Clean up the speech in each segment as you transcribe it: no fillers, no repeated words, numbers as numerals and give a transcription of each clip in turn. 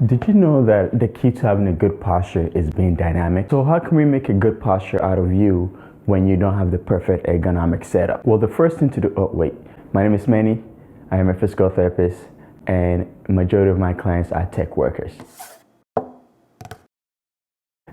Did you know that the key to having a good posture is being dynamic? So how can we make a good posture out of you when you don't have the perfect ergonomic setup? Well, the first thing to do, my name is Manny. I am a physical therapist and majority of my clients are tech workers.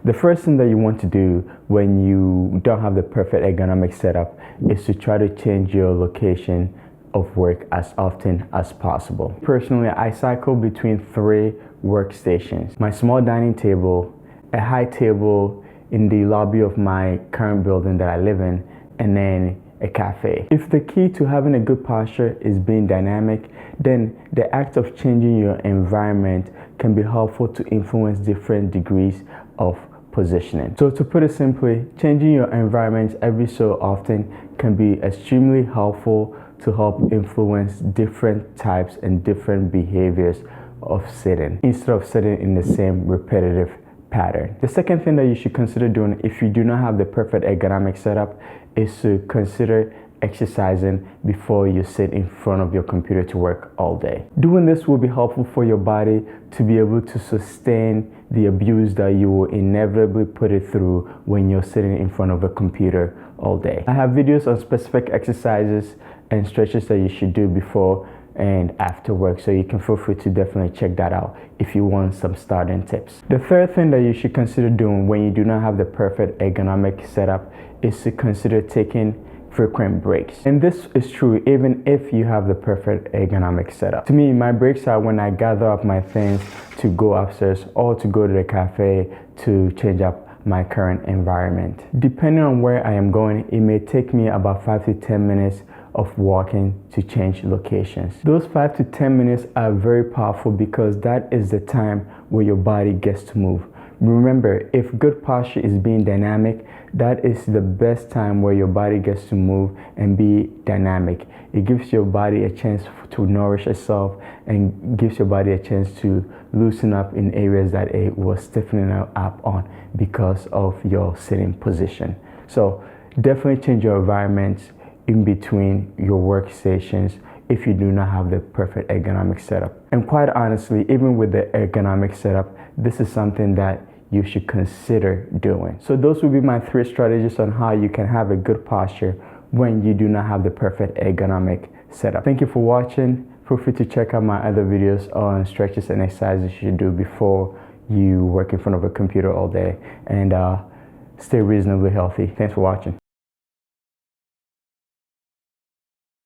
The first thing that you want to do when you don't have the perfect ergonomic setup is to try to change your location of work as often as possible. Personally, I cycle between 3 workstations: my small dining table, a high table in the lobby of my current building that I live in, and then a cafe. If the key to having a good posture is being dynamic, then the act of changing your environment can be helpful to influence different degrees of positioning. So to put it simply, changing your environment every so often can be extremely helpful to help influence different types and different behaviors of sitting instead of sitting in the same repetitive pattern. The second thing that you should consider doing if you do not have the perfect ergonomic setup is to consider exercising before you sit in front of your computer to work all day. Doing this will be helpful for your body to be able to sustain the abuse that you will inevitably put it through when you're sitting in front of a computer all day. I have videos on specific exercises and stretches that you should do before and after work, so you can feel free to definitely check that out if you want some starting tips. The third thing that you should consider doing when you do not have the perfect ergonomic setup is to consider taking frequent breaks. And this is true even if you have the perfect ergonomic setup. To me, my breaks are when I gather up my things to go upstairs or to go to the cafe to change up my current environment. Depending on where I am going, it may take me about 5 to 10 minutes of walking to change locations. Those 5 to 10 minutes are very powerful because that is the time where your body gets to move. Remember, if good posture is being dynamic, that is the best time where your body gets to move and be dynamic. It gives your body a chance to nourish itself and gives your body a chance to loosen up in areas that it was stiffening up on because of your sitting position. So definitely change your environment in between your workstations if you do not have the perfect ergonomic setup. And quite honestly, even with the ergonomic setup, this is something that you should consider doing. So those will be my 3 strategies on how you can have a good posture when you do not have the perfect ergonomic setup. Thank you for watching. Feel free to check out my other videos on stretches and exercises you should do before you work in front of a computer all day, and stay reasonably healthy. Thanks for watching.